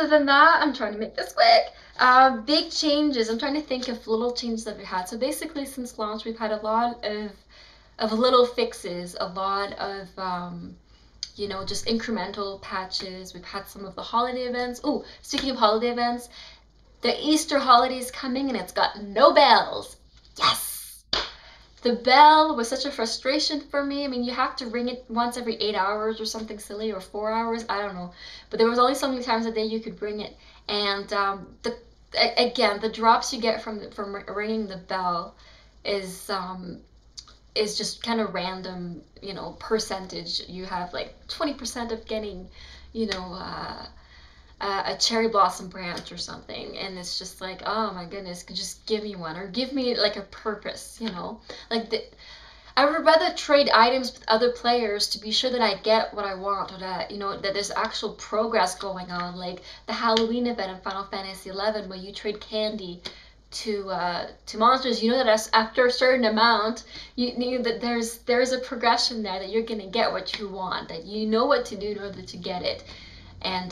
other than that, I'm trying to make this quick. Big changes. I'm trying to think of little changes that we've had. So basically, since launch, we've had a lot of little fixes, a lot of you know, just incremental patches. We've had some of the holiday events. Oh, speaking of holiday events, the Easter holiday is coming and it's got no bells. Yes! The bell was such a frustration for me. I mean, you have to ring it once every 8 hours or something silly, or 4 hours, I don't know. But there was only so many times a day you could ring it. And again, the drops you get from ringing the bell is just kind of random, you know, percentage. You have like 20% of getting, you know, a cherry blossom branch or something, and it's just like, oh my goodness, just give me one, or give me like a purpose, you know, like I would rather trade items with other players to be sure that I get what I want, or that, you know, that there's actual progress going on, like the Halloween event in Final Fantasy XI, where you trade candy to monsters. You know that after a certain amount, you that there's a progression there, that you're gonna get what you want, that you know what to do in order to get it. And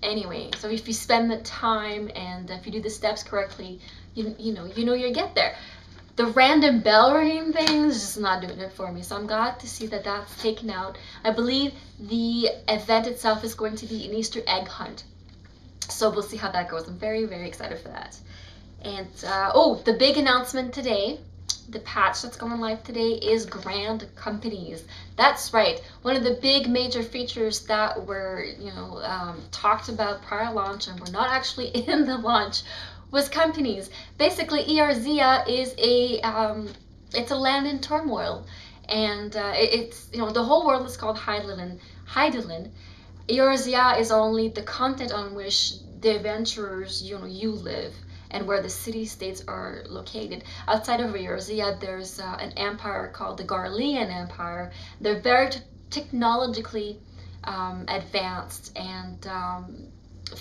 anyway, so if you spend the time and if you do the steps correctly, you know you'll get there. The random bell ringing thing is just not doing it for me, so I'm glad to see that that's taken out. I believe the event itself is going to be an Easter egg hunt, so we'll see how that goes. I'm very, very excited for that. And oh, the big announcement today, the patch that's going live today, is Grand Companies. That's right, one of the big major features that were, you know, talked about prior launch and were not actually in the launch was companies. Basically, Eorzea is it's a land in turmoil, and it's, you know, the whole world is called Hydaelyn. Eorzea is only the continent on which the adventurers, you know, you live, and where the city-states are located. Outside of Eorzea, there's an empire called the Garlean Empire. They're very technologically advanced and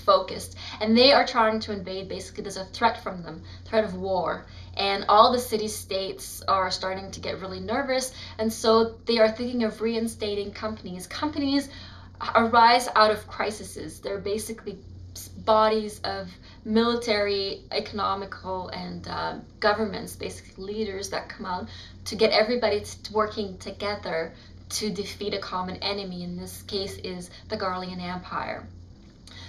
focused, and they are trying to invade. Basically, there's a threat from them, threat of war, and all the city-states are starting to get really nervous, and so they are thinking of reinstating companies. Companies arise out of crises. They're basically bodies of military, economical, and governments, basically leaders that come out to get everybody working together to defeat a common enemy. In this case is the Garlean Empire.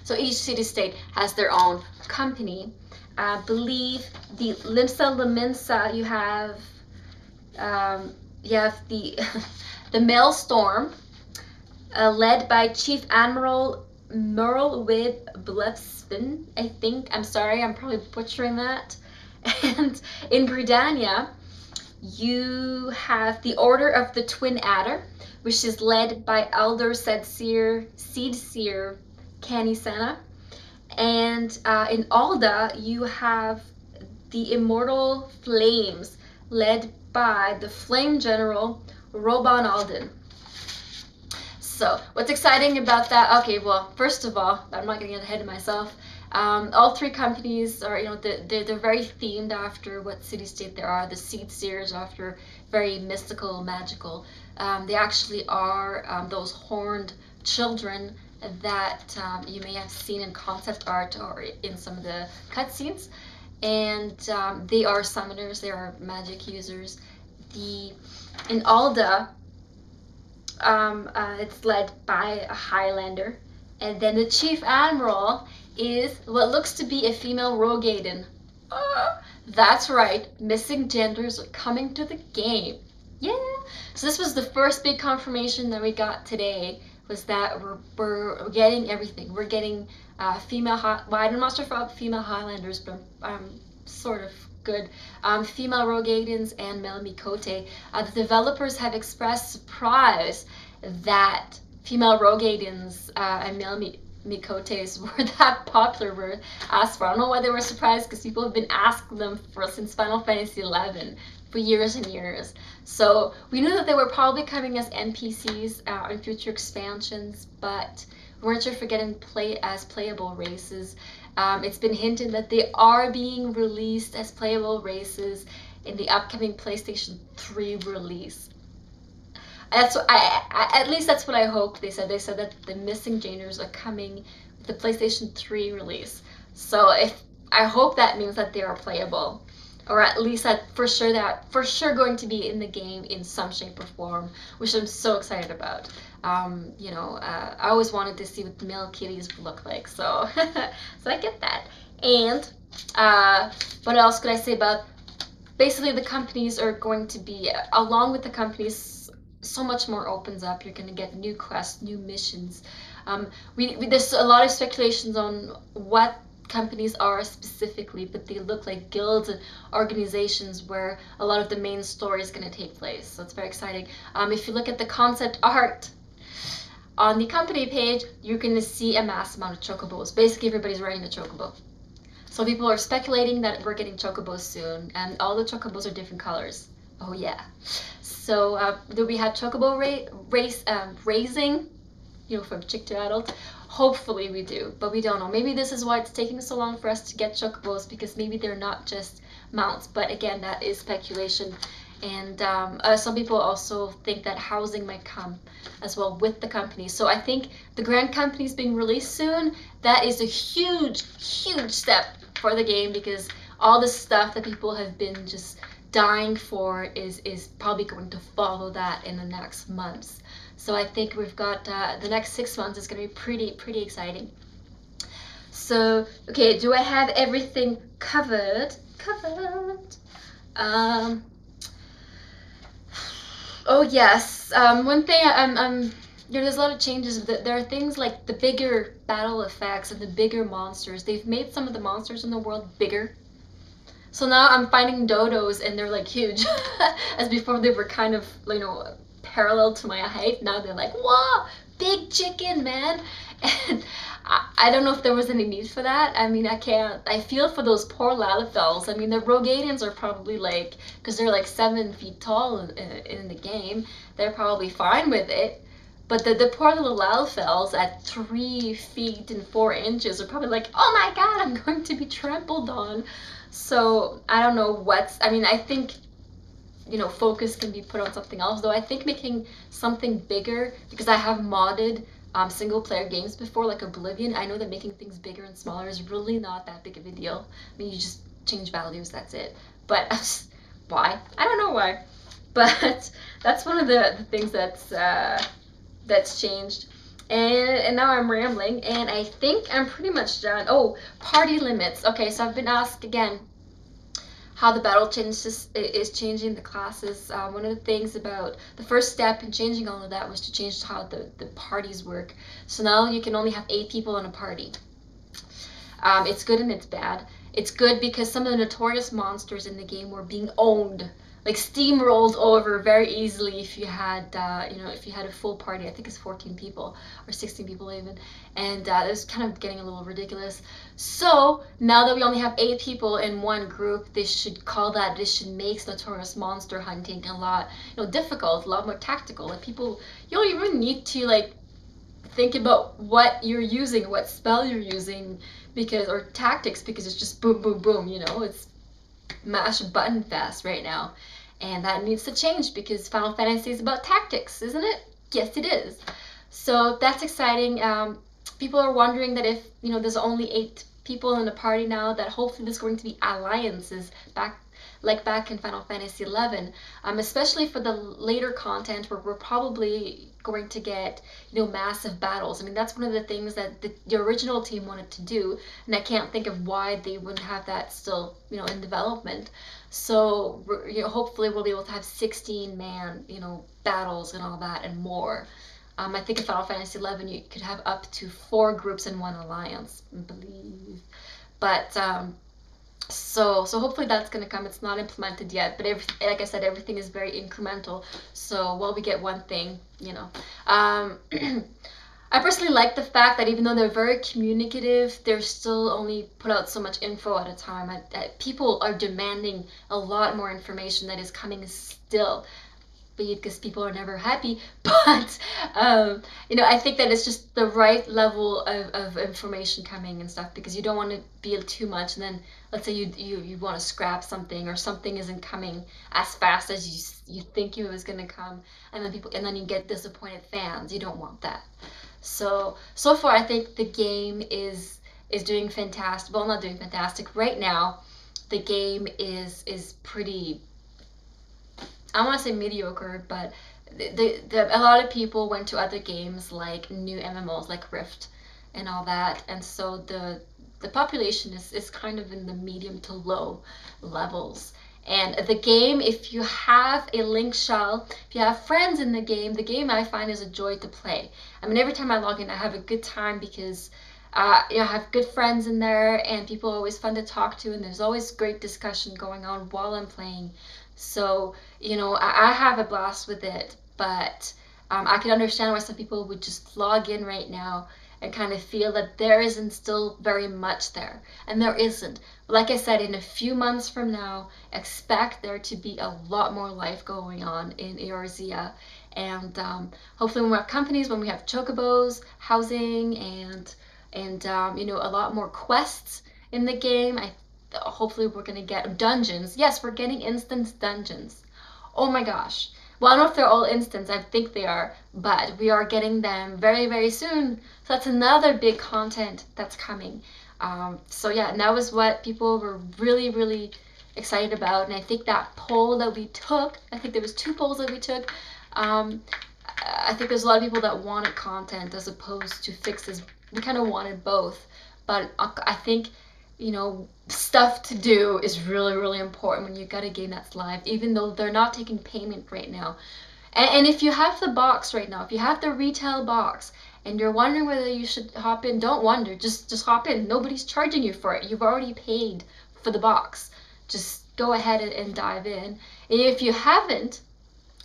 So each city-state has their own company. I believe the Limsa Laminsa, you have the the Maelstrom, led by Chief Admiral Merle with Blefsvin, I think. I'm sorry, I'm probably butchering that. And in Gridania, you have the Order of the Twin Adder, which is led by Elder Seedseer Canisena. And in Alda, you have the Immortal Flames, led by the Flame General Roban Alden. So what's exciting about that? Okay, well, first of all, I'm not gonna get ahead of myself. All three companies are, you know, they're very themed after what city-state they are. The Seedseers after very mystical, magical. They actually are those horned children that you may have seen in concept art or in some of the cutscenes. And they are summoners, they are magic users. In Alda, it's led by a Highlander, and then the Chief Admiral is what looks to be a female rogue Aiden. That's right, missing genders are coming to the game. Yeah. So this was the first big confirmation that we got today, was that we're getting everything. We're getting female, well, I'm not sure about female Highlanders, but I'm sort of good. Female rogue Aidens and male Mikote. The developers have expressed surprise that female rogue Aidens and male Mikotes were that popular, were asked for. I don't know why they were surprised, because people have been asking them since Final Fantasy XI for years and years. So we knew that they were probably coming as NPCs in future expansions, but we weren't sure if we're getting as playable races. It's been hinted that they are being released as playable races in the upcoming PlayStation 3 release. That's what at least that's what I hope. They said that the missing genders are coming with the PlayStation 3 release. So I hope that means that they are playable, or at least that for sure going to be in the game in some shape or form, which I'm so excited about. I always wanted to see what the male kitties would look like, so so I get that. And what else could I say about? Basically, the companies are going to be, along with the companies, so much more opens up. You're going to get new quests, new missions. There's a lot of speculations on what companies are specifically, but they look like guilds and organizations where a lot of the main story is going to take place. So it's very exciting. If you look at the concept art on the company page, you're going to see a mass amount of chocobos. Basically, everybody's riding a chocobo. So people are speculating that we're getting chocobos soon, and all the chocobos are different colors. Oh yeah. So do we have chocobo raising, from chick to adult? Hopefully we do, but we don't know. Maybe this is why it's taking so long for us to get chocobos, because maybe they're not just mounts. But again, that is speculation. And some people also think that housing might come as well with the company. So I think the Grand Company is being released soon. That is a huge, huge step for the game, because all the stuff that people have been just dying for is probably going to follow that in the next months. So I think we've got the next 6 months is going to be pretty exciting. So okay, do I have everything covered? Oh yes. One thing there's a lot of changes. There are things like the bigger battle effects and the bigger monsters. They've made some of the monsters in the world bigger. So now I'm finding dodos and they're like huge. As before they were kind of, parallel to my height. Now they're like, whoa, big chicken, man. And I don't know if there was any need for that. I mean, I feel for those poor Lalafels. I mean, the Rogadians are probably because they're like 7 feet tall in the game, they're probably fine with it. But the poor little Lalafels at 3 feet and 4 inches are probably like, oh my god, I'm going to be trampled on. So I don't know I think, focus can be put on something else, though I think making something bigger, because I have modded single player games before, like Oblivion. I know that making things bigger and smaller is really not that big of a deal. I mean, you just change values, that's it. But why? I don't know why. But that's one of the things that's changed. And now I'm rambling, and I think I'm pretty much done. Oh, party limits. Okay, so I've been asked again how the battle is changing the classes. One of the things about the first step in changing all of that was to change how the parties work. So now you can only have 8 people in a party. It's good and it's bad. It's good because some of the notorious monsters in the game were being owned, like steamrolled over very easily if you had a full party. I think it's 14 people or 16 people even, and it was kind of getting a little ridiculous. So now that we only have 8 people in one group, this should make notorious monster hunting a lot difficult, a lot more tactical. Like people, you don't even need to think about what you're using, what spell you're using, or tactics, because it's just boom, boom, boom. It's mash button fast right now, and that needs to change because Final Fantasy is about tactics, isn't it? Yes, it is. So that's exciting. People are wondering that if there's only 8 people in a party now, that hopefully there's going to be alliances back in Final Fantasy XI, especially for the later content where we're probably going to get massive battles. I mean, that's one of the things that the original team wanted to do, and I can't think of why they wouldn't have that still in development. So hopefully we'll be able to have 16-man battles and all that and more. I think in Final Fantasy XI you could have up to 4 groups in one alliance, I believe. But so hopefully that's going to come. It's not implemented yet, but like I said, everything is very incremental. So while we get one thing, I personally like the fact that even though they're very communicative, they're still only put out so much info at a time. People are demanding a lot more information that is coming still, because people are never happy. But I think that it's just the right level of information coming and stuff, because you don't want to be too much, and then let's say you want to scrap something, or something isn't coming as fast as you think it was going to come, and then you get disappointed fans. You don't want that. So far I think the game is doing fantastic. Well, not doing fantastic right now. The game is pretty, I want to say mediocre, but a lot of people went to other games like new MMOs like Rift and all that, and so the population is kind of in the medium to low levels. And the game, if you have a link shell, if you have friends in the game I find is a joy to play. I mean, every time I log in, I have a good time because I have good friends in there, and people are always fun to talk to, and there's always great discussion going on while I'm playing. So, I have a blast with it, but I can understand why some people would just log in right now and kind of feel that there isn't still very much there. And there isn't. Like I said, in a few months from now, expect there to be a lot more life going on in Eorzea. And hopefully when we have companies, when we have chocobos, housing, and a lot more quests in the game, hopefully we're going to get dungeons. Yes, we're getting instance dungeons. Oh my gosh. Well, I don't know if they're all instance, I think they are, but we are getting them very, very soon. So that's another big content that's coming. So yeah, and that was what people were really, really excited about. And I think that poll that we took, I think there was 2 polls that we took. I think there's a lot of people that wanted content as opposed to fixes. We kind of wanted both, but I think stuff to do is really, really important when you got a game that's live, even though they're not taking payment right now. And if you have the box right now, if you have the retail box and you're wondering whether you should hop in, don't wonder, just hop in. Nobody's charging you for it. You've already paid for the box. Just go ahead and dive in. And if you haven't,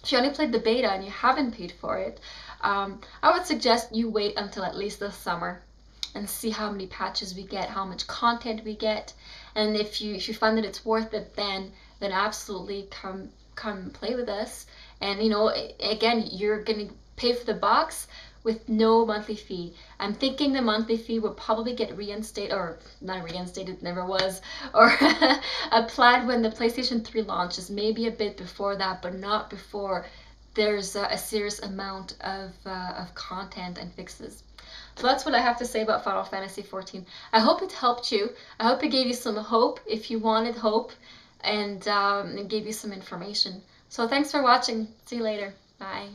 if you only played the beta and you haven't paid for it, I would suggest you wait until at least the summer and see how many patches we get, how much content we get, and if you find that it's worth it, then absolutely come play with us. And again, you're gonna pay for the box with no monthly fee. I'm thinking the monthly fee will probably get reinstated, or not reinstated, never was, or applied when the PlayStation 3 launches, maybe a bit before that, but not before there's a serious amount of content and fixes. So that's what I have to say about Final Fantasy XIV. I hope it helped you. I hope it gave you some hope if you wanted hope, and it gave you some information. So thanks for watching. See you later. Bye.